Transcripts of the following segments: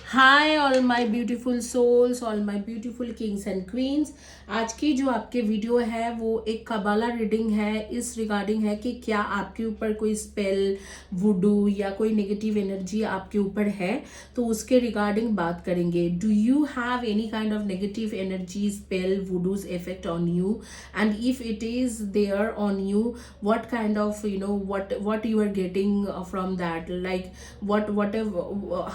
Hi all my beautiful souls, all my beautiful kings and queens. आज की जो आपके वीडियो है वो एक कबाला रीडिंग है। इस रिगार्डिंग है कि क्या आपके ऊपर कोई स्पेल, वुडू या कोई नेगेटिव एनर्जी आपके ऊपर है, तो उसके रिगार्डिंग बात करेंगे। Do you have any kind of negative energy, spell, voodoos effect on you, and if it is there on you, what kind of what you are getting from that, like whatever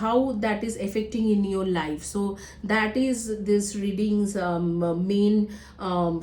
how that is affecting in your life. So that is this readings main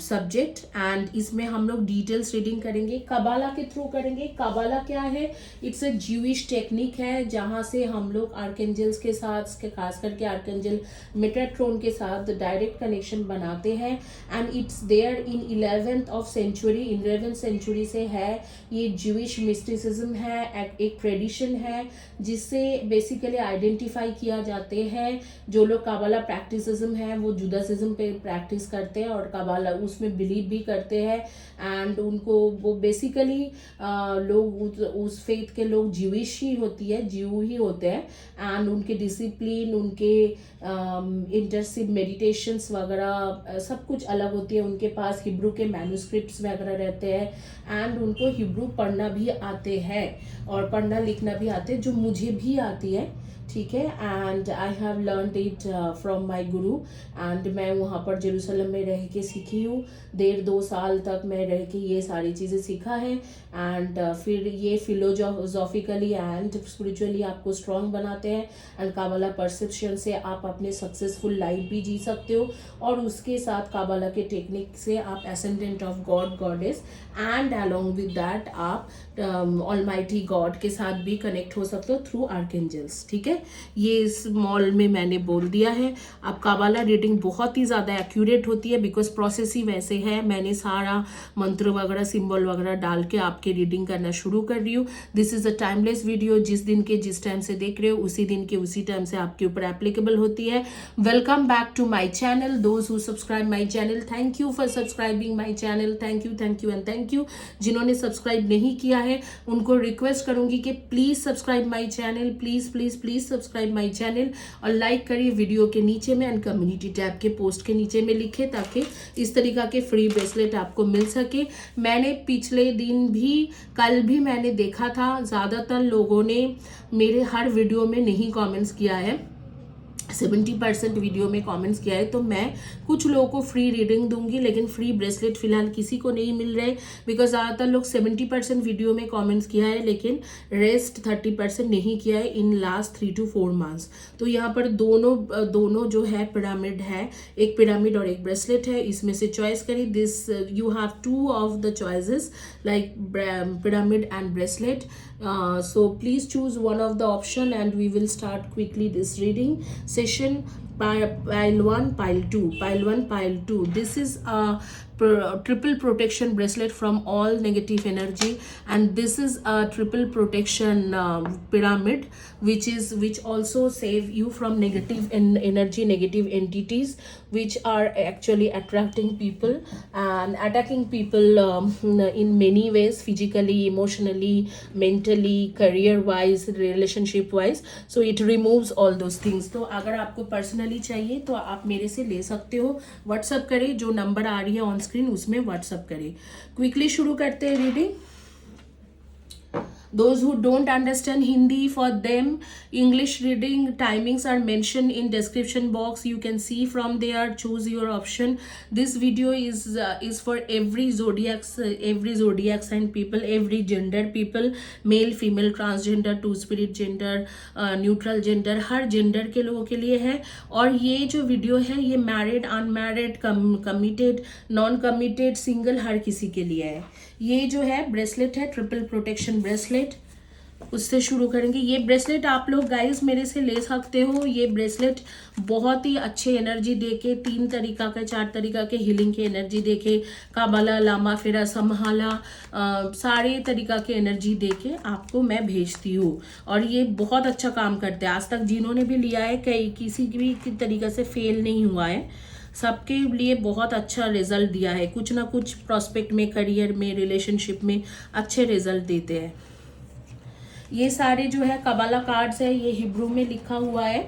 subject, and इसमें हम लोग details reading करेंगे, कबाला के through करेंगे। कबाला क्या है? It's a Jewish technique है जहाँ से हम लोग आर्केंजल्स के साथ, खास करके आर्केंजल मेटाट्रॉन के साथ डायरेक्ट कनेक्शन बनाते हैं। And it's there in 11th of century, 11th century से है। ये ज्यूइश मिस्टिसिज्म है, एक ट्रेडिशन है जिससे बेसिकली आइडेंटिफाई किया जाते हैं। जो लोग काबाला प्रैक्टिसिज्म है वो जुडाइज्म पे प्रैक्टिस करते हैं और काबाला उसमें बिलीव भी करते हैं। एंड उनको वो बेसिकली लोग उस फेथ के लोग ज्यूइश ही होती है, ज्यू ही होते हैं। एंड उनके डिसिप्लिन, उनके इंटरसिव मेडिटेशंस वगैरह सब कुछ अलग होती है। उनके पास हिब्रू के मैन्युस्क्रिप्ट्स वगैरह रहते हैं एंड उनको हिब्रू पढ़ना भी आते हैं और पढ़ना लिखना भी आते हैं, जो मुझे भी आती है। ठीक है, and I have learned it from my Guru. And मैं वहाँ पर जेरूसलम में रह के सीखी हूँ। 1.5-2 साल तक मैं रह के ये सारी चीज़ें सीखा है। एंड फिर ये फिलोजॉफिकली एंड स्पिरिचुअली आपको स्ट्रांग बनाते हैं। एंड काबाला परसेप्शन से आप अपने सक्सेसफुल लाइफ भी जी सकते हो, और उसके साथ काबाला के टेक्निक से आप ascendant of God, goddess, and along with that आप ऑलमाइटी गॉड के साथ भी कनेक्ट हो सकते हो थ्रू आर्केंजल्स। ठीक है, ये इस मॉल में मैंने बोल दिया है। अब काबाला रीडिंग बहुत ही ज़्यादा एक्यूरेट होती है बिकॉज प्रोसेस ही वैसे है। मैंने सारा मंत्र वगैरह, सिंबल वगैरह डाल के आपके रीडिंग करना शुरू कर रही हूँ। This is a timeless video. जिस दिन के जिस टाइम से देख रहे हो उसी दिन के उसी टाइम से आपके ऊपर एप्लीकेबल होती है। Welcome back to my channel. Those who subscribe my channel, thank you for subscribing my channel. Thank you and thank you. जिन्होंने सब्सक्राइब नहीं किया है उनको रिक्वेस्ट करूंगी कि please subscribe my channel, please please please subscribe my channel, और like करिए video के नीचे में एंड कम्युनिटी टैब के पोस्ट के नीचे में लिखे, ताकि इस तरीका के फ्री ब्रेसलेट आपको मिल सके। मैंने पिछले दिन भी, कल भी मैंने देखा था ज़्यादातर लोगों ने मेरे हर वीडियो में नहीं कमेंट्स किया है, 70% वीडियो में कमेंट्स किया है। तो मैं कुछ लोगों को फ्री रीडिंग दूंगी, लेकिन फ्री ब्रेसलेट फिलहाल किसी को नहीं मिल रहे बिकॉज ज़्यादातर लोग 70% वीडियो में कमेंट्स किया है, लेकिन रेस्ट 30% नहीं किया है इन लास्ट 3 to 4 months। तो यहाँ पर दोनों जो है पिरामिड है, एक पिरामिड और एक ब्रेसलेट है। इसमें से चॉइस करिए। This you have 2 of the choices like pyramid and bracelet. So please choose one of the option and we will start quickly this reading session. Pile 1, pile 2, pile 1, pile 2. This is a triple protection bracelet from all negative energy, and this is a triple protection pyramid which also save you from negative energy, negative entities which are actually attracting people and attacking people in many ways, physically, emotionally, mentally, career wise, relationship wise. So it removes all those things. तो अगर आपको personally चाहिए तो आप मेरे से ले सकते हो। व्हाट्सअप करें, जो नंबर आ रही है ऑन स्क्रीन उसमें व्हाट्सअप करें। क्विकली शुरू करते हैं reading. Those who don't understand Hindi, for them English reading timings are mentioned in description box. You can see from there, choose your option. This video is for every zodiac sign people, every gender people, male, female, transgender, two spirit gender, neutral gender, her gender के लोगों के लिए है। और ये जो video है ये married, unmarried, committed, non committed, single, हर किसी के लिए है। ये जो है ब्रेसलेट है, ट्रिपल प्रोटेक्शन ब्रेसलेट, उससे शुरू करेंगे। ये ब्रेसलेट आप लोग गाइस मेरे से ले सकते हो। ये ब्रेसलेट बहुत ही अच्छे एनर्जी देके, 3 तरीका का, 4 तरीका के हीलिंग की एनर्जी देके, काबाला, लामा फेरा, समहाला, सारे तरीका के एनर्जी देके आपको मैं भेजती हूँ, और ये बहुत अच्छा काम करते हैं। आज तक जिन्होंने भी लिया है किसी भी तरीका से फेल नहीं हुआ है, सबके लिए बहुत अच्छा रिजल्ट दिया है। कुछ ना कुछ प्रॉस्पेक्ट में, करियर में, रिलेशनशिप में अच्छे रिजल्ट देते हैं। ये सारे जो है कबाला कार्ड्स है, ये हिब्रू में लिखा हुआ है।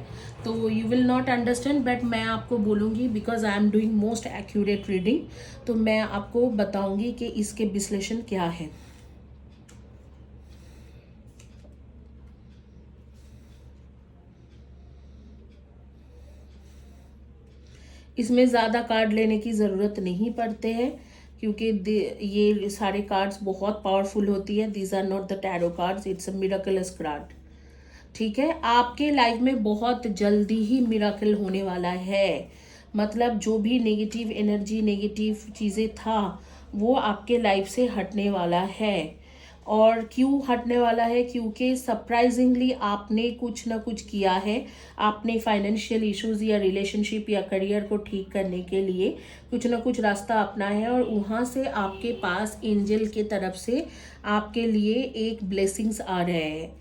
तो you will not understand, but मैं आपको बोलूँगी because I am doing most accurate reading, तो मैं आपको बताऊँगी कि इसके विश्लेषण क्या है। इसमें ज़्यादा कार्ड लेने की ज़रूरत नहीं पड़ते हैं, क्योंकि ये सारे कार्ड्स बहुत पावरफुल होती है। These are not the tarot cards, it's a miraculous card. ठीक है, आपके लाइफ में बहुत जल्दी ही मिराकल होने वाला है। मतलब जो भी नेगेटिव एनर्जी, नेगेटिव चीज़ें था, वो आपके लाइफ से हटने वाला है। और क्यों हटने वाला है? क्योंकि सरप्राइजिंगली आपने कुछ ना कुछ किया है। आपने फाइनेंशियल इश्यूज या रिलेशनशिप या करियर को ठीक करने के लिए कुछ ना कुछ रास्ता अपनाया है, और वहाँ से आपके पास एंजल के तरफ से आपके लिए एक ब्लेसिंग्स आ रहे हैं।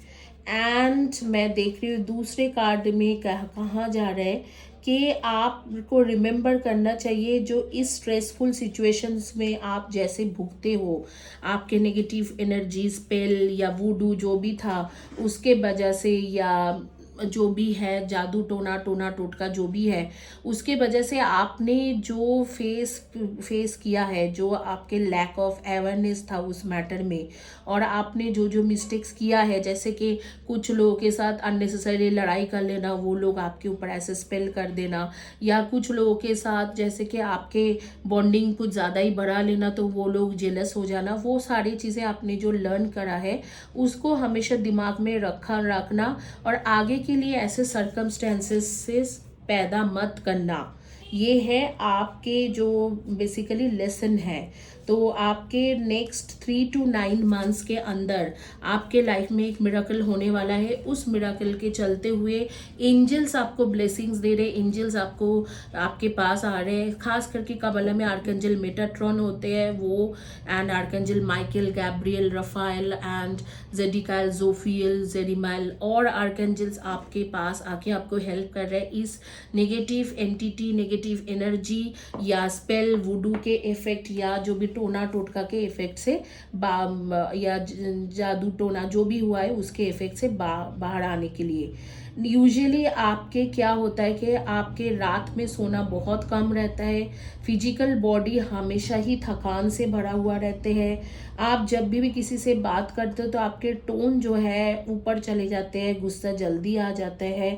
एंड मैं देख रही हूँ दूसरे कार्ड में कहाँ जा रहा है कि आपको रिमेम्बर करना चाहिए जो इस स्ट्रेसफुल सिचुएशंस में आप जैसे भुगते हो, आपके नेगेटिव एनर्जी, स्पेल या वूडू जो भी था उसके वजह से, या जो भी है जादू टोना टोटका जो भी है, उसके वजह से आपने जो फेस किया है, जो आपके लैक ऑफ अवेयरनेस था उस मैटर में, और आपने जो जो मिस्टेक्स किया है, जैसे कि कुछ लोगों के साथ अननेसेसरी लड़ाई कर लेना, वो लोग आपके ऊपर ऐसे स्पेल कर देना, या कुछ लोगों के साथ जैसे कि आपके बॉन्डिंग कुछ ज़्यादा ही बढ़ा लेना तो वो लोग जेलस हो जाना, वो सारी चीज़ें आपने जो लर्न करा है उसको हमेशा दिमाग में रखना, और आगे के लिए ऐसे सर्कमस्टेंसेस पैदा मत करना। ये है आपके जो बेसिकली लेसन है। तो आपके नेक्स्ट 3 to 9 मंथ्स के अंदर आपके लाइफ में एक मिराकल होने वाला है। उस मिराकल के चलते हुए एंजल्स आपको ब्लेसिंग्स दे रहे, एंजल्स आपको आपके पास आ रहे हैं। खास करके कबला में आर्कएंजल मेटाट्रॉन होते हैं वो, and archangel Michael, Gabriel, Raphael and Zadkiel, Jophiel, Jeremiel और आर्कएंजल्स आपके पास आके आपको हेल्प कर रहे हैं इस नेगेटिव एंटिटी, नेगेटिव एनर्जी या स्पेल, वुडू के इफेक्ट या जो भी टोना टोटका के इफेक्ट से या जादू टोना जो भी हुआ है उसके इफेक्ट से बाहर आने के लिए। यूजुअली आपके क्या होता है कि आपके रात में सोना बहुत कम रहता है, फिजिकल बॉडी हमेशा ही थकान से भरा हुआ रहते हैं। आप जब भी किसी से बात करते हो तो आपके टोन जो है ऊपर चले जाते हैं, गुस्सा जल्दी आ जाता है,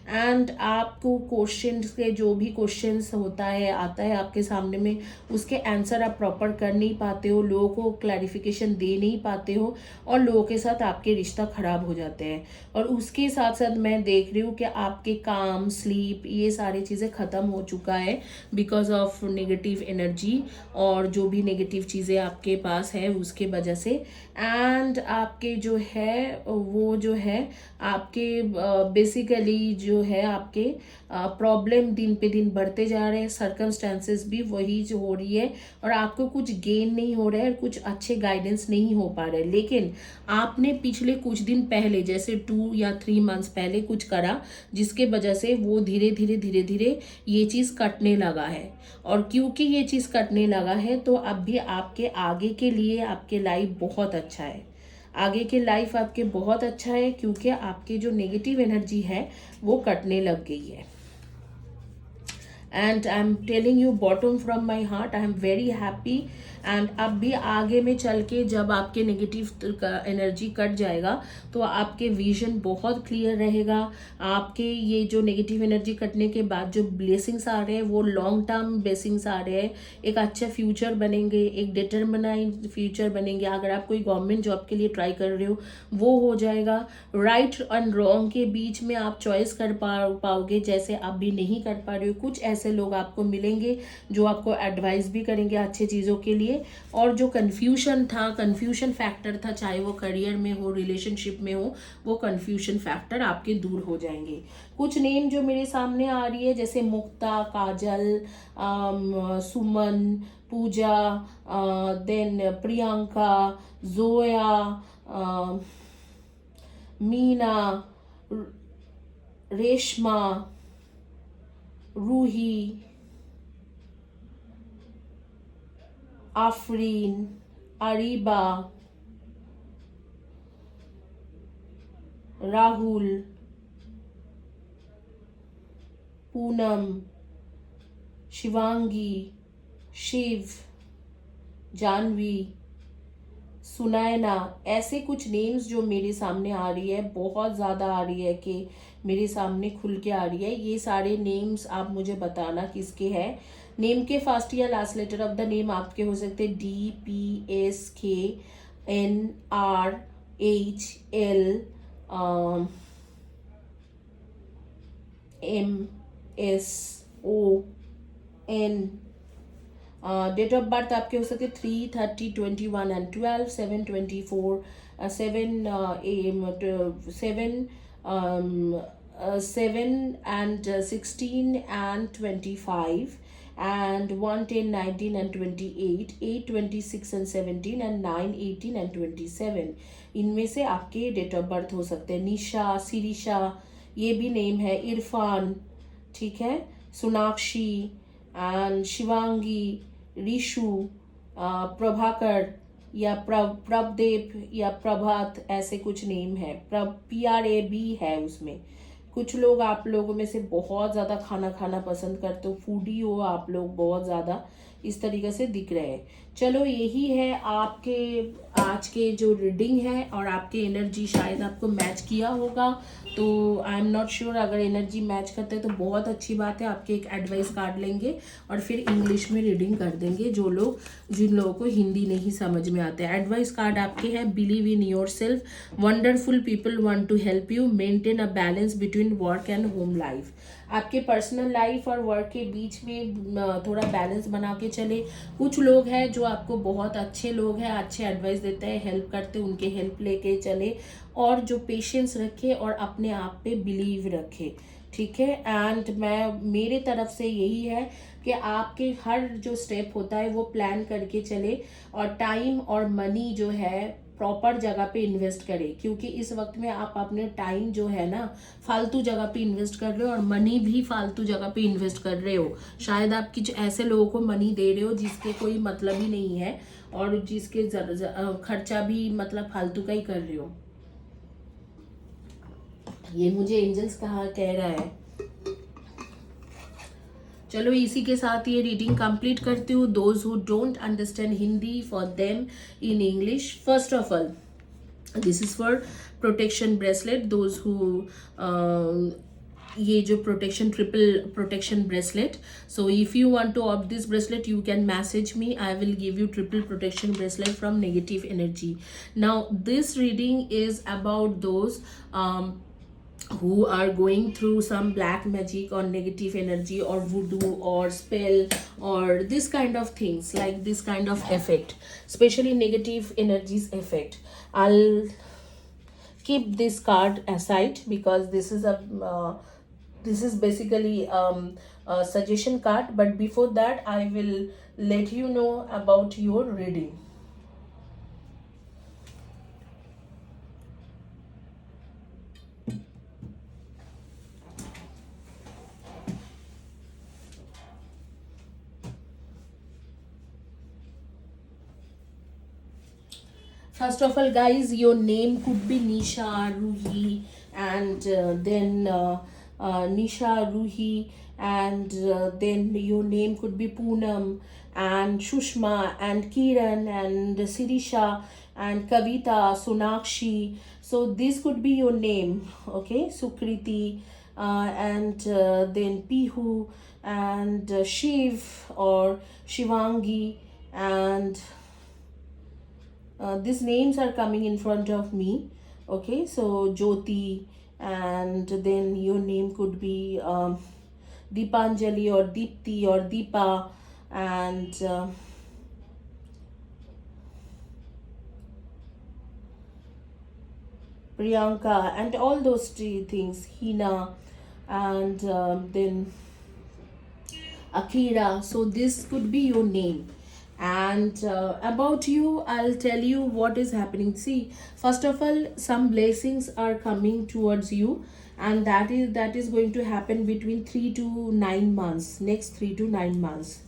एंड आपको क्वेश्चंस के जो भी क्वेश्चंस होता है आता है आपके सामने में, उसके आंसर आप प्रॉपर कर नहीं पाते हो, लोगों को क्लैरिफिकेशन दे नहीं पाते हो, और लोगों के साथ आपके रिश्ता खराब हो जाते हैं। और उसके साथ साथ मैं देख रही हूँ कि आपके काम, स्लीप, ये सारी चीज़ें ख़त्म हो चुका है बिकॉज ऑफ नेगेटिव एनर्जी और जो भी नेगेटिव चीज़ें आपके पास है उसके वजह से। एंड आपके जो है वो जो है आपके बेसिकली जो है आपके प्रॉब्लम दिन पे दिन बढ़ते जा रहे हैं, सर्कमस्टेंसेस भी वही जो हो रही है, और आपको कुछ गेन नहीं हो रहा है, कुछ अच्छे गाइडेंस नहीं हो पा रहे। लेकिन आपने पिछले कुछ दिन पहले जैसे 2 या 3 मंथ्स पहले कुछ करा जिसके वजह से वो धीरे धीरे धीरे धीरे ये चीज़ कटने लगा है, और क्योंकि ये चीज़ कटने लगा है तो अब भी आपके आगे के लिए आपके लाइफ बहुत अच्छा है। आगे के लाइफ आपके बहुत अच्छा है क्योंकि आपकी जो नेगेटिव एनर्जी है वो कटने लग गई है। And I am telling you bottom from my heart, I am very happy. And अब भी आगे में चल के जब आपके नेगेटिव एनर्जी कट जाएगा तो आपके विजन बहुत क्लियर रहेगा। आपके ये जो नेगेटिव एनर्जी कटने के बाद जो ब्लेसिंग्स आ रहे हैं वो लॉन्ग टर्म ब्लेसिंग्स आ रहे हैं, एक अच्छा फ्यूचर बनेंगे, एक डिटरमिनाइड फ्यूचर बनेंगे। अगर आप कोई गवर्नमेंट जॉब के लिए ट्राई कर रहे हो वो हो जाएगा। राइट एंड रॉन्ग के बीच में आप चॉइस कर पाओगे, जैसे आप भी नहीं कर पा रहे हो। कुछ ऐसे लोग आपको मिलेंगे जो आपको एडवाइस भी करेंगे अच्छे चीज़ों के लिए, और जो कन्फ्यूजन था, कन्फ्यूजन फैक्टर था, चाहे वो करियर में हो, रिलेशनशिप में हो, वो कन्फ्यूजन फैक्टर आपके दूर हो जाएंगे। कुछ नेम जो मेरे सामने आ रही है जैसे मुक्ता, काजल, सुमन, पूजा, देन प्रियंका, जोया, मीना, रेशमा, रूही, आफरीन, अरीबा, राहुल, पूनम, शिवांगी, शिव, जानवी, सुनैना, ऐसे कुछ नेम्स जो मेरे सामने आ रही है, बहुत ज़्यादा आ रही है कि मेरे सामने खुल के आ रही है। ये सारे नेम्स आप मुझे बताना किसके हैं। नेम के फर्स्ट या last letter of the name आपके हो सकते हैं DPSKNRHL MSON। Date of birth आपके हो सकते 3, 30, 21 and 12, 7, 24, 7, 7 and 16 and 25 and 1, 10, 19 and 28, 8, 26 and 17 and 9, 18 and 27। इनमें से आपके डेट ऑफ बर्थ हो सकते हैं। निशा, सिरिशा, ये भी नेम है। इरफान, ठीक है, सोनाक्षी एंड शिवांगी, ऋषु, प्रभाकर या प्रभदेव या प्रभात, ऐसे कुछ नेम है। PRAB है उसमें। कुछ लोग, आप लोगों में से बहुत ज़्यादा खाना खाना पसंद करते हो, फूडी हो आप लोग बहुत ज़्यादा, इस तरीके से दिख रहे हैं। चलो, यही है आपके आज के जो रीडिंग है, और आपके एनर्जी शायद आपको मैच किया होगा, तो आई एम नॉट श्योर। अगर एनर्जी मैच करते हैं तो बहुत अच्छी बात है। आपके एक एडवाइस कार्ड लेंगे और फिर इंग्लिश में रीडिंग कर देंगे, जिन लोगों को हिंदी नहीं समझ में आता है। एडवाइस कार्ड आपके हैं, believe in yourself, wonderful people want to help you, maintain a balance between work and home life. आपके पर्सनल लाइफ और वर्क के बीच में थोड़ा बैलेंस बना के चले। कुछ लोग हैं जो आपको बहुत अच्छे लोग हैं, अच्छे एडवाइस देते हैं, हेल्प करते हैं, उनके हेल्प लेके चले, और जो पेशेंस रखे और अपने आप पे बिलीव रखे, ठीक है। एंड मेरे तरफ से यही है कि आपके हर जो स्टेप होता है वो प्लान करके चले, और टाइम और मनी जो है प्रॉपर जगह पे इन्वेस्ट करें, क्योंकि इस वक्त में आप अपने टाइम जो है ना फालतू जगह पे इन्वेस्ट कर रहे हो, और मनी भी फालतू जगह पे इन्वेस्ट कर रहे हो। शायद आप कुछ ऐसे लोगों को मनी दे रहे हो जिसके कोई मतलब ही नहीं है, और जिसके खर्चा भी मतलब फालतू का ही कर रहे हो। ये मुझे एंजल्स कह रहा है। चलो, इसी के साथ ये रीडिंग कंप्लीट करती हूँ। Those who don't understand Hindi, for them in English. First of all, this is for protection bracelet. Those who ये जो protection, triple protection bracelet, so if you want to opt this bracelet you can message me, I will give you triple protection bracelet from negative energy. Now this reading is about those who are going through some black magic or negative energy or voodoo or spell or this kind of things, like this kind of effect, especially negative energies effect. I'll keep this card aside because this is basically a suggestion card, but before that I will let you know about your reading. First of all, guys, your name could be Nisha, Ruhi, and then Nisha, Ruhi, and then your name could be Poonam, and Shushma, and Kiran, and Sirisha, and Kavita, Sonakshi. So this could be your name, okay? Sukriti, and then Pihu, and Shiv or Shivangi, and these names are coming in front of me, okay? So Jyoti, and then your name could be Deepanjali or Deepti or Deepa, and Priyanka, and all those three things, Hina, and then Akira. So this could be your name. And about you, I'll tell you what is happening. See, first of all, some blessings are coming towards you, and that is going to happen between 3 to 9 months, next 3 to 9 months.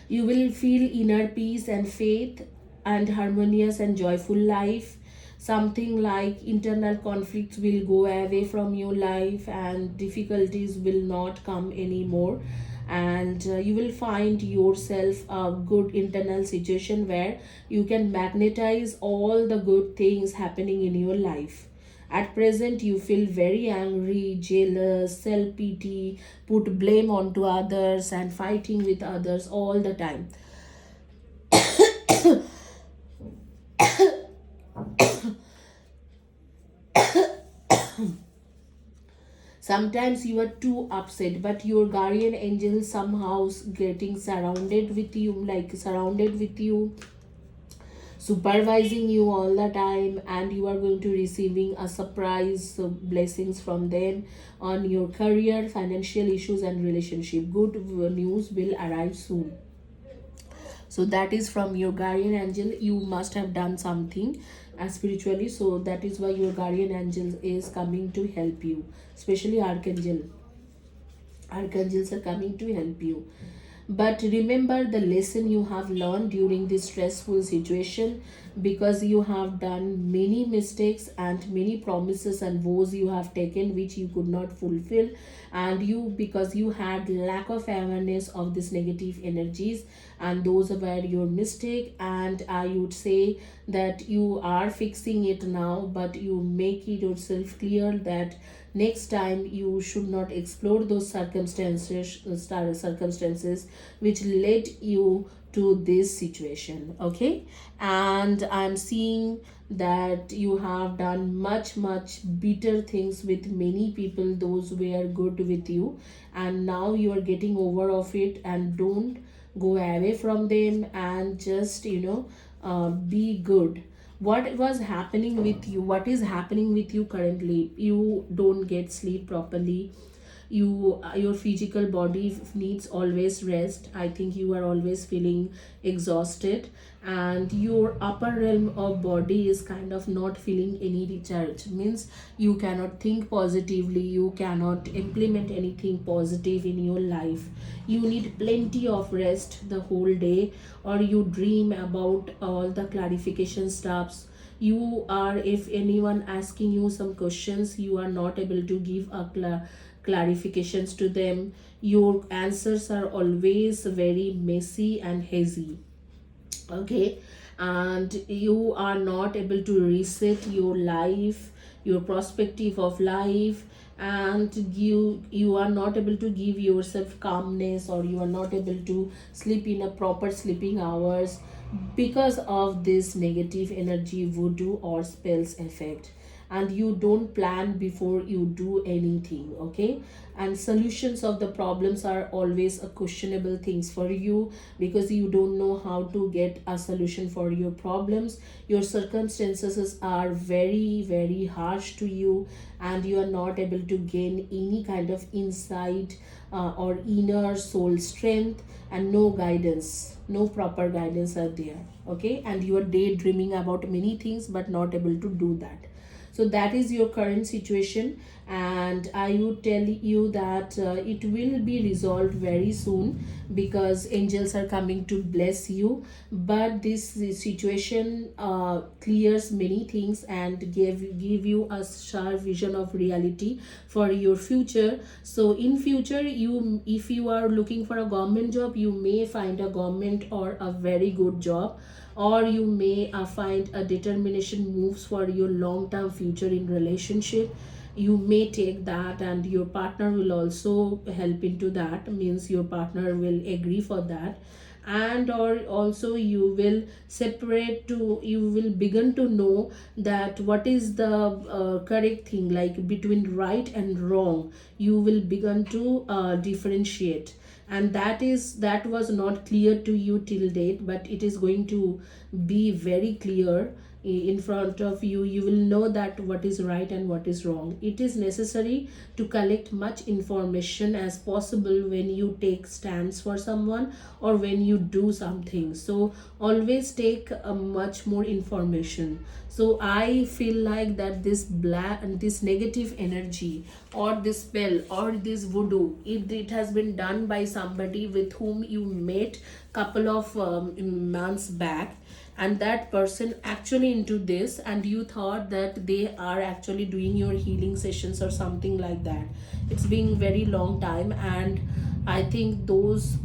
You will feel inner peace and faith and harmonious and joyful life. Something like internal conflicts will go away from your life and difficulties will not come anymore, and you will find yourself a good internal situation where you can magnetize all the good things happening in your life. At present, you feel very angry, jealous, self pity, put blame onto others, and fighting with others all the time. Sometimes you are too upset, but your guardian angel somehow getting surrounded with you, like surrounded with you, supervising you all the time, and you are going to receiving a surprise blessings from them on your career, financial issues, and relationship. Good news will arrive soon. So that is from your guardian angel. You must have done something spiritually, so that is why your guardian angel is coming to help you, especially archangels are coming to help you. But remember the lesson you have learned during this stressful situation, because you have done many mistakes and many promises and vows you have taken which you could not fulfill, and you, because you had lack of awareness of these negative energies, and those were your mistake. And I would say that you are fixing it now, but you make it yourself clear that next time you should not explore those circumstances which led you to this situation. Okay, and I'm seeing that you have done much bitter things with many people, those were good with you, and now you are getting over of it, and don't go away from them, and just be good. What was happening with you, what is happening with you currently? You don't get sleep properly, your physical body needs always rest. I think you are always feeling exhausted, and your upper realm of body is kind of not feeling any recharge, means you cannot think positively, you cannot implement anything positive in your life. You need plenty of rest the whole day, or you dream about all the clarification stuffs. You are, if anyone asking you some questions, you are not able to give a clarifications to them. Your answers are always very messy and hazy. Okay, and you are not able to reset your life, your perspective of life, and you are not able to give yourself calmness, or you are not able to sleep in a proper sleeping hours because of this negative energy voodoo or spells effect. And you don't plan before you do anything. Okay, and solutions of the problems are always a questionable things for you, because you don't know how to get a solution for your problems. Your circumstances are very harsh to you, and you are not able to gain any kind of insight or inner soul strength, and no guidance, no proper guidance are there. Okay, and you are daydreaming about many things but not able to do that. So that is your current situation, and I would tell you that it will be resolved very soon, because angels are coming to bless you. But this situation clears many things and give you a sharp vision of reality for your future. So in future, you, if you are looking for a government job, you may find a government or a very good job, or you may find a determination moves for your long term future in relationship. You may take that, and your partner will also help into that, means your partner will agree for that. And or also you will separate to, you will begin to know that what is the correct thing, like between right and wrong. You will begin to differentiate, and that was not clear to you till date, but it is going to be very clear in front of you. You will know that what is right and what is wrong. It is necessary to collect much information as possible when you take stands for someone, or when you do something. So always take much more information. So I feel like that this black and this negative energy, or this spell, or this voodoo, it has been done by somebody with whom you met couple of months back, and that person actually into this, and you thought that they are actually doing your healing sessions or something like that. It's been very long time, and I think those,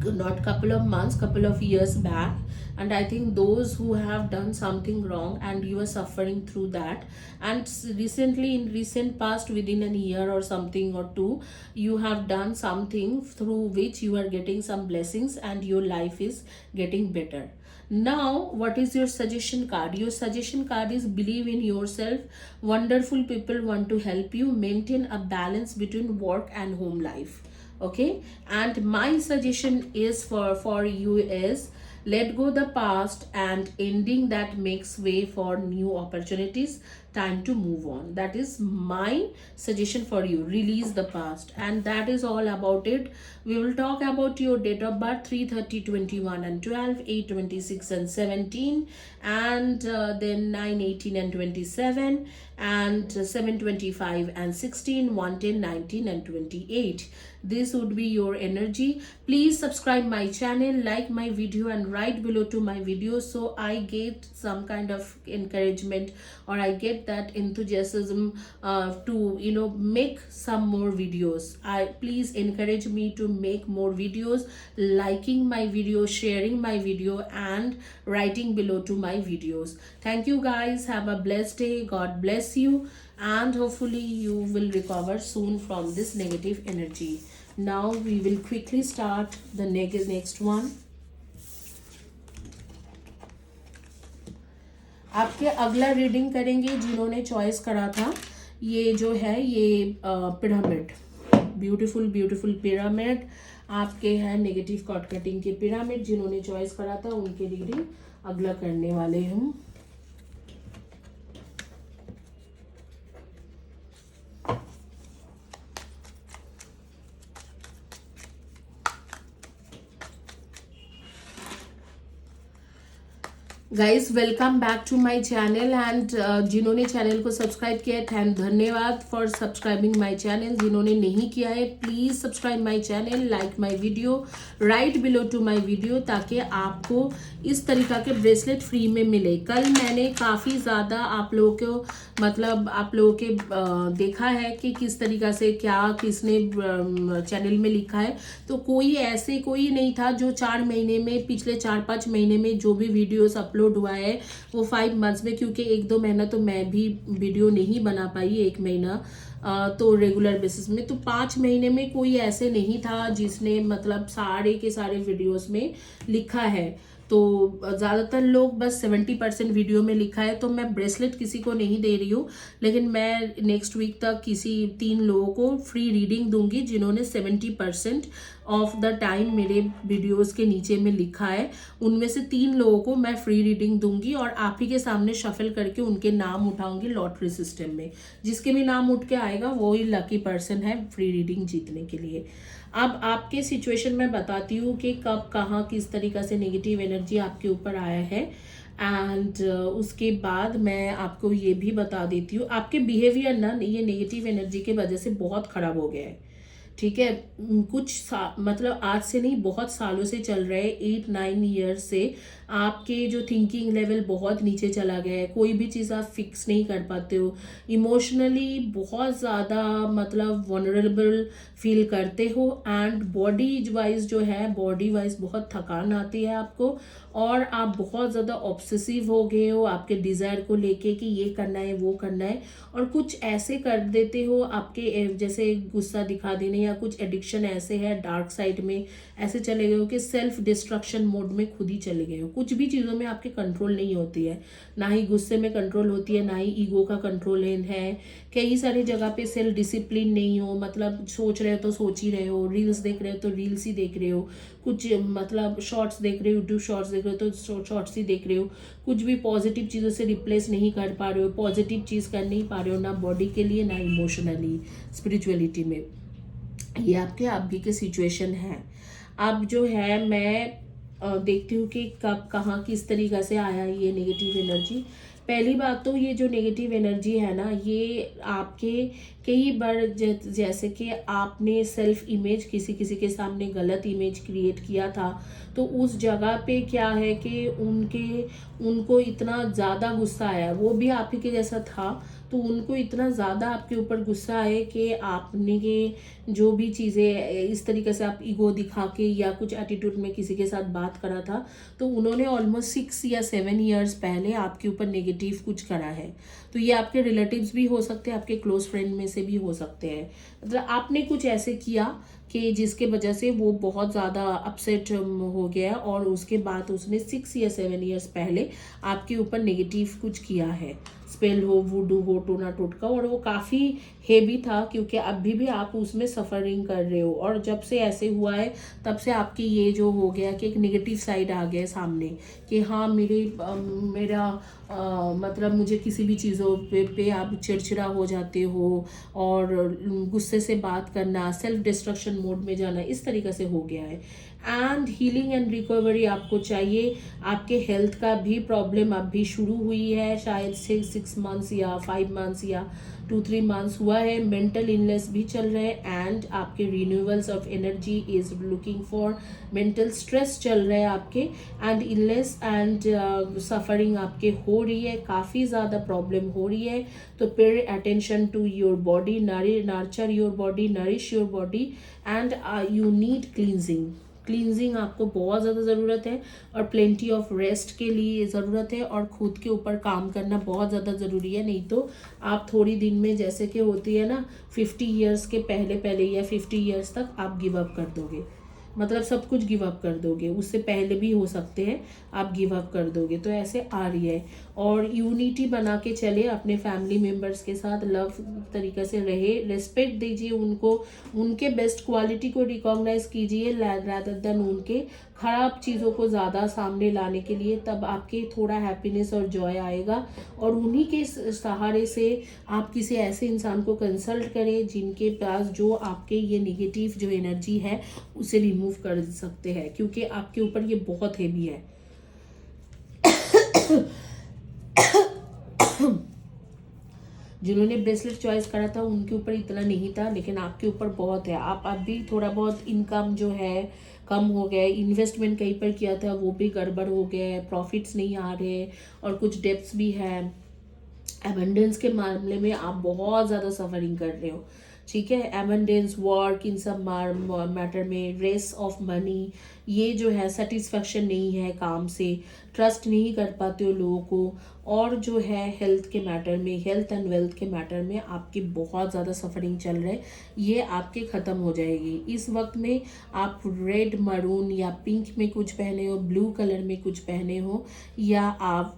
not couple of months, couple of years back, and I think those who have done something wrong and you are suffering through that, and recently, in recent past, within a year or something or two, you have done something through which you are getting some blessings and your life is getting better. Now what is your suggestion card? Your suggestion card is believe in yourself. Wonderful people want to help you maintain a balance between work and home life. Okay, and my suggestion is for you is let go the past and ending that makes way for new opportunities. Time to move on. That is my suggestion for you. Release the past, and that is all about it. We will talk about your date of birth: 3:30, 21 and 12, 8:26 and 17, and then 9:18 and 27, and 7:25 and 16, 1:10, 19 and 28. This would be your energy. Please subscribe my channel, like my video, and write below to my video, so I get some kind of encouragement, or I get that enthusiasm to make some more videos. Please encourage me to make more videos, liking my video, sharing my video, and writing below to my videos. Thank you guys. Have a blessed day. God bless you, and hopefully you will recover soon from this negative energy. Now we will quickly start the next one. आपके अगला reading करेंगे जिन्होंने choice करा था ये जो है ये पिरामिड, ब्यूटीफुल ब्यूटीफुल पिरामिड आपके हैं, नेगेटिव कॉर्ड कटिंग के पिरामिड जिन्होंने चॉइस करा था उनके रीडिंग अगला करने वाले हूँ. Guys welcome back to my channel, and जिन्होंने चैनल को सब्सक्राइब किया है धन्यवाद फॉर सब्सक्राइबिंग माई चैनल. जिन्होंने नहीं किया है please subscribe my channel, like my video, write below to my video, ताकि आपको इस तरीका के ब्रेसलेट फ्री में मिले. कल मैंने काफ़ी ज़्यादा आप लोगों को आप लोगों के देखा है कि किस तरीका से क्या किसने चैनल में लिखा है, तो कोई नहीं था जो 4 महीने में, पिछले 4-5 महीने में जो भी वीडियोस अपलोड हुआ है वो 5 मंथ्स में, क्योंकि 1-2 महीना तो मैं भी वीडियो नहीं बना पाई, 1 महीना तो रेगुलर बेसिस में, तो 5 महीने में कोई ऐसे नहीं था जिसने सारे के सारे वीडियोस में लिखा है. तो ज़्यादातर लोग बस 70% वीडियो में लिखा है. तो मैं ब्रेसलेट किसी को नहीं दे रही हूँ, लेकिन मैं नेक्स्ट वीक तक किसी 3 लोगों को फ्री रीडिंग दूंगी जिन्होंने 70% ऑफ द टाइम मेरे वीडियोस के नीचे में लिखा है. उनमें से 3 लोगों को मैं फ्री रीडिंग दूंगी, और आप ही के सामने शफल करके उनके नाम उठाऊंगी लॉटरी सिस्टम में. जिसके भी नाम उठ के आएगा वो ही लकी पर्सन है फ्री रीडिंग जीतने के लिए. अब आपके सिचुएशन में बताती हूँ कि कब कहाँ किस तरीका से नेगेटिव एनर्जी आपके ऊपर आया है, एंड उसके बाद मैं आपको ये भी बता देती हूँ आपके बिहेवियर ना ये नेगेटिव एनर्जी के वजह से बहुत ख़राब हो गया है. ठीक है, आज से नहीं, बहुत सालों से चल रहे हैं, 8-9 ईयर्स से आपके जो थिंकिंग लेवल बहुत नीचे चला गया है. कोई भी चीज़ आप फिक्स नहीं कर पाते हो, इमोशनली बहुत ज़्यादा वनरेबल फील करते हो, एंड बॉडी वाइज बहुत थकान आती है आपको, और आप बहुत ज़्यादा ऑब्सेसिव हो गए हो आपके डिज़ायर को लेके कि ये करना है वो करना है, और कुछ ऐसे कर देते हो आपके जैसे गुस्सा दिखा देने, या कुछ एडिक्शन ऐसे है डार्क साइड में ऐसे चले गए हो कि सेल्फ डिस्ट्रक्शन मोड में खुद ही चले गए हो. कुछ भी चीज़ों में आपके कंट्रोल नहीं होती है, ना ही गुस्से में कंट्रोल होती है, ना ही ईगो का कंट्रोल है. कई सारी जगह पे सेल्फ डिसिप्लिन नहीं हो, सोच रहे हो तो सोच ही रहे हो, रील्स देख रहे हो तो रील्स ही देख रहे हो, कुछ शॉर्ट्स देख रहे हो, यूट्यूब शॉर्ट्स देख रहे हो तो शॉर्ट्स ही देख रहे हो. कुछ भी पॉजिटिव चीज़ों से रिप्लेस नहीं कर पा रहे हो, पॉजिटिव चीज़ कर नहीं पा रहे हो, ना बॉडी के लिए ना इमोशनली स्पिरिचुअलिटी में. ये आपके अभी के सिचुएशन है. अब जो है मैं देखती हूँ कि कब कहाँ किस तरीक़ा से आया ये नेगेटिव एनर्जी. पहली बात तो ये जो नेगेटिव एनर्जी है ना, ये आपके कई बार जैसे कि आपने सेल्फ इमेज किसी किसी के सामने गलत इमेज क्रिएट किया था, तो उस जगह पे क्या है कि उनको इतना ज़्यादा गुस्सा आया, वो भी आप ही के जैसा था, तो उनको इतना ज़्यादा आपके ऊपर गुस्सा है कि आपने के जो भी चीज़ें इस तरीके से आप ईगो दिखा के या कुछ एटीट्यूड में किसी के साथ बात करा था, तो उन्होंने ऑलमोस्ट 6 या 7 ईयर्स पहले आपके ऊपर नेगेटिव कुछ करा है। तो ये आपके रिलेटिव्स भी हो सकते हैं, आपके क्लोज फ्रेंड में से भी हो सकते हैं। मतलब आपने कुछ ऐसे किया कि जिसके वजह से वो बहुत ज़्यादा अपसेट हो गया और उसके बाद उसने 6 या 7 ईयर्स पहले आपके ऊपर नेगेटिव कुछ किया है, स्पेल हो, वुडू हो, टोना टोटका, और वो काफ़ी हेवी था क्योंकि अभी भी आप उसमें सफरिंग कर रहे हो। और जब से ऐसे हुआ है तब से आपकी ये जो हो गया कि एक नेगेटिव साइड आ गया सामने कि हाँ मेरा मतलब मुझे किसी भी चीज़ों पे आप चिड़चिड़ा हो जाते हो और गुस्से से बात करना, सेल्फ डिस्ट्रक्शन मोड में जाना, इस तरीके से हो गया है। एंड हीलिंग एंड रिकवरी आपको चाहिए। आपके हेल्थ का भी प्रॉब्लम अब भी शुरू हुई है, शायद 6 मंथ्स या 5 मंथ्स या 2-3 मंथ्स हुआ है। मेंटल इलनेस भी चल रहे हैं एंड आपके renewals of energy is looking for, mental stress चल रहे हैं आपके, एंड इलनेस एंड सफरिंग आपके हो रही है, काफ़ी ज़्यादा प्रॉब्लम हो रही है। तो pay attention to your body, nurture your body, nourish your body, and you need cleansing आपको बहुत ज़्यादा ज़रूरत है, और प्लेंटी ऑफ रेस्ट के लिए ज़रूरत है, और खुद के ऊपर काम करना बहुत ज़्यादा ज़रूरी है। नहीं तो आप थोड़ी दिन में, जैसे कि होती है ना 50 ईयर्स के पहले पहले या 50 ईयर्स तक आप गिव अप कर दोगे, मतलब सब कुछ गिव अप कर दोगे। उससे पहले भी हो सकते हैं आप गिव अप कर दोगे। तो ऐसे आ रही है। और यूनिटी बना के चले अपने फैमिली मेम्बर्स के साथ, लव तरीके से रहे, रिस्पेक्ट दीजिए उनको, उनके बेस्ट क्वालिटी को रिकॉग्नाइज कीजिए रादर देन उनके खराब चीज़ों को ज़्यादा सामने लाने के लिए। तब आपके थोड़ा हैप्पीनेस और जॉय आएगा, और उन्हीं के सहारे से आप किसी ऐसे इंसान को कंसल्ट करें जिनके पास जो आपके ये निगेटिव जो एनर्जी है उसे रिमूव कर सकते हैं, क्योंकि आपके ऊपर ये बहुत हेवी है। जिन्होंने ब्रेसलेट चॉइस करा था उनके ऊपर इतना नहीं था, लेकिन आपके ऊपर बहुत है। आप अभी थोड़ा बहुत इनकम जो है कम हो गया, इन्वेस्टमेंट कहीं पर किया था वो भी गड़बड़ हो गया है, प्रॉफिट्स नहीं आ रहे, और कुछ डेब्ट्स भी है। एबंडेंस के मामले में आप बहुत ज़्यादा सफरिंग कर रहे हो, ठीक है। एबंडेंस, वर्क, इन सब मैटर में, रेस ऑफ मनी, ये जो है सेटिस्फेक्शन नहीं है काम से, ट्रस्ट नहीं कर पाते हो लोगों को, और जो है हेल्थ के मैटर में, हेल्थ एंड वेल्थ के मैटर में आपकी बहुत ज़्यादा सफरिंग चल रहा है, ये आपके ख़त्म हो जाएगी। इस वक्त में आप रेड, मरून या पिंक में कुछ पहने हो, ब्लू कलर में कुछ पहने हो, या आप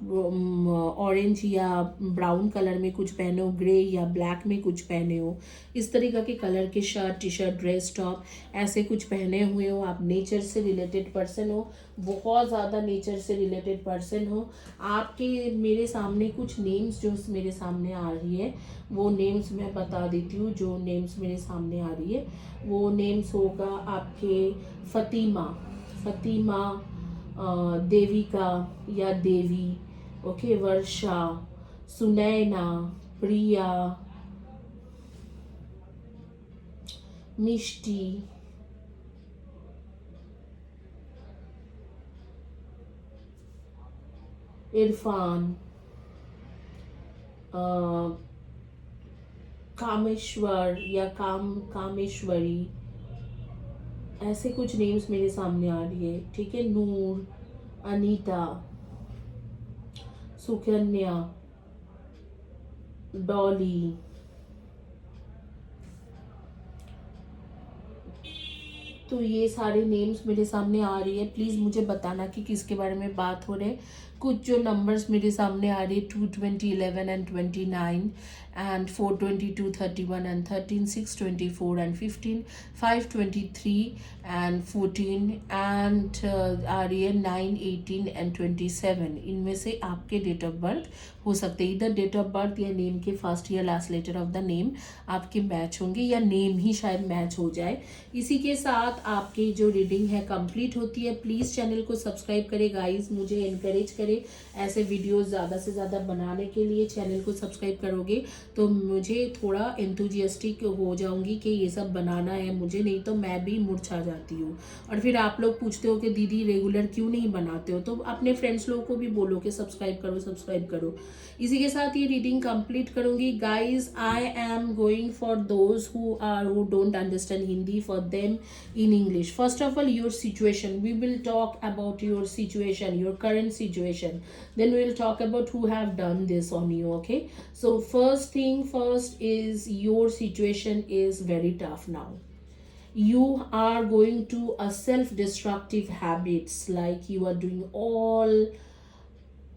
ऑरेंज या ब्राउन कलर में कुछ पहने हो, ग्रे या ब्लैक में कुछ पहने हो, इस तरीके के कलर के shirt, T shirt, dress, top ऐसे कुछ पहने हुए हो, आप नेचर से रिलेटेड पर्सन हो, बहुत ज़्यादा नेचर से रिलेटेड पर्सन हो। आपके मेरे सामने कुछ नेम्स जो मेरे सामने आ रही है, वो नेम्स मैं बता देती हूँ। जो नेम्स मेरे सामने आ रही है वो नेम्स होगा आपके फतिमा, देविका या देवी, ओके, वर्षा, सुनैना, प्रिया, मिष्टी, इरफान, कामेश्वर या कामेश्वरी, ऐसे कुछ नेम्स मेरे सामने आ रही है, ठीक है। नूर, अनीता, सुकन्या, डॉली, तो ये सारे नेम्स मेरे सामने आ रही है। प्लीज़ मुझे बताना कि किसके बारे में बात हो रहे हैं। कुछ जो नंबर्स मेरे सामने आ रही है 220, 11 and 29 and 422, 31 and 13, 624 and 15, 523 and 14 and आ रही है 9, 18 एंड 27। इनमें से आपके डेट ऑफ बर्थ हो सकते हैं, इधर डेट ऑफ बर्थ या नेम के फर्स्ट या last letter of the name आपके मैच होंगे, या नेम ही शायद मैच हो जाए। इसी के साथ आपकी जो रीडिंग है कंप्लीट होती है। प्लीज़ चैनल को सब्सक्राइब करें गाइस, मुझे इनकरेज करें करोगे, ऐसे वीडियोस ज़्यादा से ज़्यादा बनाने के लिए चैनल को सब्सक्राइब करोगे, तो मुझे थोड़ा एंथुजियास्टिक हो जाऊंगी कि ये सब बनाना है मुझे, नहीं तो मैं भी मुरझा जाती हूँ। और फिर आप लोग पूछते हो कि दीदी रेगुलर क्यों नहीं बनाते हो, तो अपने फ्रेंड्स लोगों को भी बोलो कि सब्सक्राइब करो सब्सक्राइब करो। इसी के साथ ये रीडिंग कंप्लीट करूंगी। Guys, I am going for those who don't understand Hindi, for them in English. First of all, your situation. We will talk about your situation, your current situation. Then we will talk about who have done this on you. Okay. So first thing first is your situation is very tough now. You are going to a self-destructive habits, like you are doing all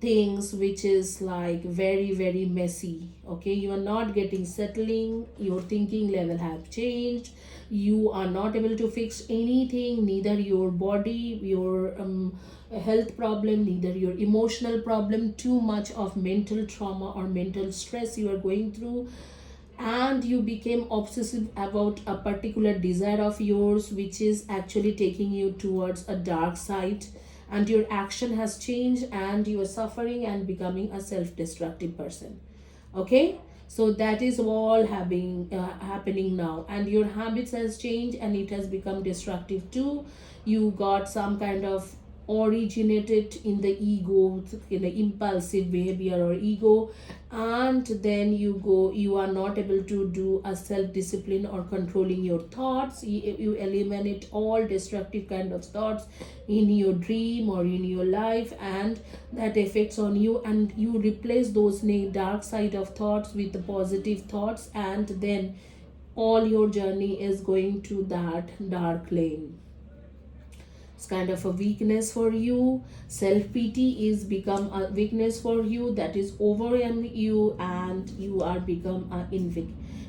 things which is like very messy. Okay, you are not getting settling, your thinking level have changed, you are not able to fix anything, neither your body, your health problem, neither your emotional problem. Too much of mental trauma or mental stress you are going through, and you became obsessive about a particular desire of yours which is actually taking you towards a dark side, and your action has changed and you are suffering and becoming a self-destructive person. Okay, so that is all happening now, and your habits has changed and it has become destructive too. You got some kind of originated in the ego, in the impulsive behavior or ego, and then you are not able to do a self discipline or controlling your thoughts. You eliminate all destructive kind of thoughts in your dream or in your life, and that affects on you, and you replace those dark side of thoughts with the positive thoughts, and then all your journey is going to that dark lane. It's kind of a weakness for you. Self-pity is become a weakness for you, that is overwhelm you, and you are become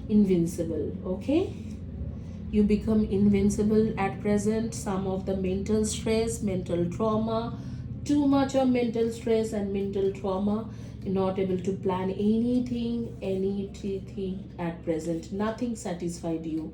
invincible. Okay, you become invincible at present. Some of the mental stress, mental trauma, too much of mental stress and mental trauma, you're not able to plan anything at present. Nothing satisfied you.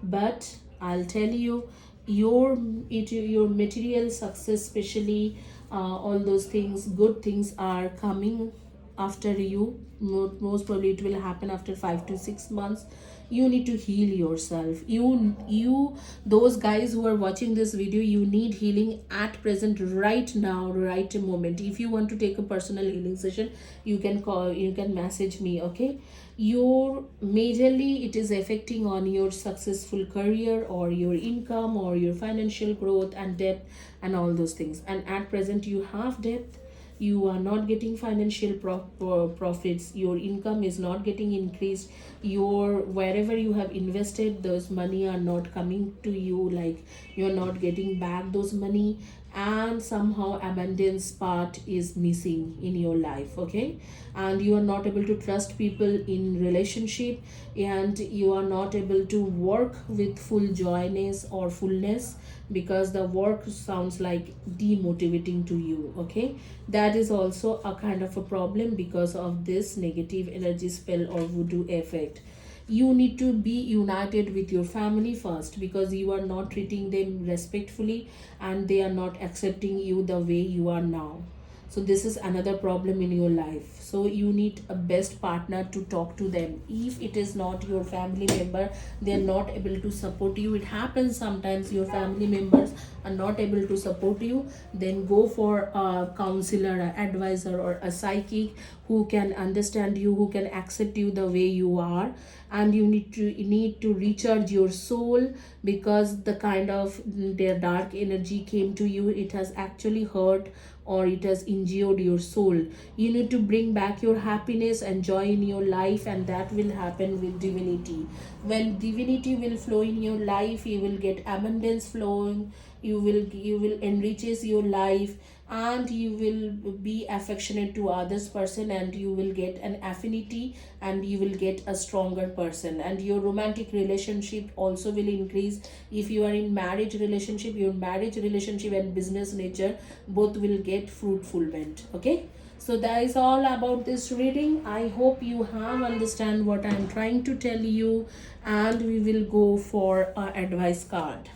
But I'll tell you, your material success, especially all those things, good things are coming after you. Most probably it will happen after 5 to 6 months. You need to heal yourself. You those guys who are watching this video, you need healing at present, right now, right moment. If you want to take a personal healing session, you can call, you can message me. Okay, your majorly it is affecting on your successful career or your income or your financial growth and debt and all those things. And at present you have debt, you are not getting financial profits, your income is not getting increased, your wherever you have invested those money are not coming to you, like you are not getting back those money, and somehow abundance part is missing in your life. Okay, and you are not able to trust people in relationship, and you are not able to work with full joyness or fullness, because the work sounds like demotivating to you. Okay, that is also a kind of a problem because of this negative energy spell or voodoo effect. You need to be united with your family first, because you are not treating them respectfully and they are not accepting you the way you are now. So this is another problem in your life. So you need a best partner to talk to them. If it is not your family member, they are not able to support you, it happens sometimes your family members are not able to support you, then go for a counselor, an advisor, or a psychic who can understand you, who can accept you the way you are. And you need to recharge your soul, because the kind of their dark energy came to you, it has actually hurt or it has injured your soul. You need to bring back your happiness and joy in your life, and that will happen with divinity. When divinity will flow in your life, you will get abundance flowing, you will enriches your life, and you will be affectionate to others person, and you will get an affinity, and you will get a stronger person, and your romantic relationship also will increase. If you are in marriage relationship, your marriage relationship and business nature both will get fruitfulment. Okay, so that is all about this reading. I hope you have understand what I am trying to tell you, and we will go for a advice card.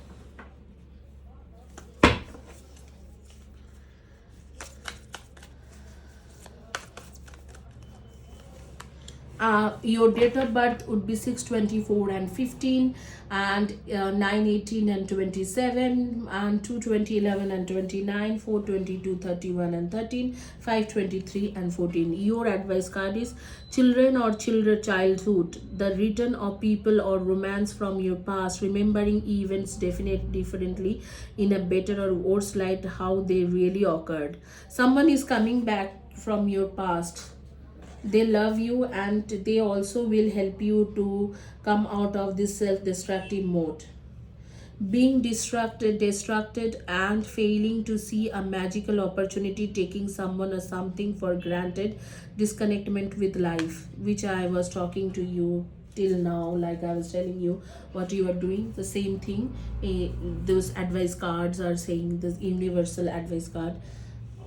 Your date of birth would be 624 and 15, and 918 and 27, and 220 11 and 29, 422 31 and 13, 523 and 14. Your advice card is children or childhood, the return of people or romance from your past, remembering events definite differently in a better or worse light how they really occurred. Someone is coming back from your past. They love you, and they also will help you to come out of this self-destructive mode. Being distracted and failing to see a magical opportunity, taking someone or something for granted, disconnectment with life, which I was talking to you till now, like I was telling you what you are doing, the same thing. Those advice cards are saying, this universal advice card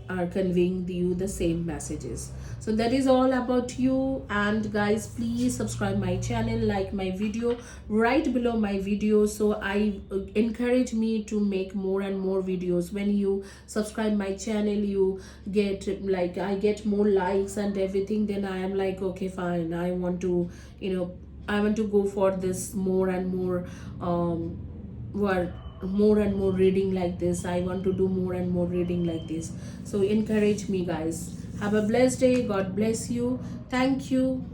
are conveying you the same messages. So that is all about you. And guys, please subscribe my channel, like my video right below my video, so I encourage me to make more and more videos. When you subscribe my channel, you get, like, I get more likes and everything, then I am like, okay, fine, I want to, I want to go for this more and more what more and more reading like this. I want to do more and more reading like this. So encourage me, guys. Have a blessed day. God bless you. Thank you.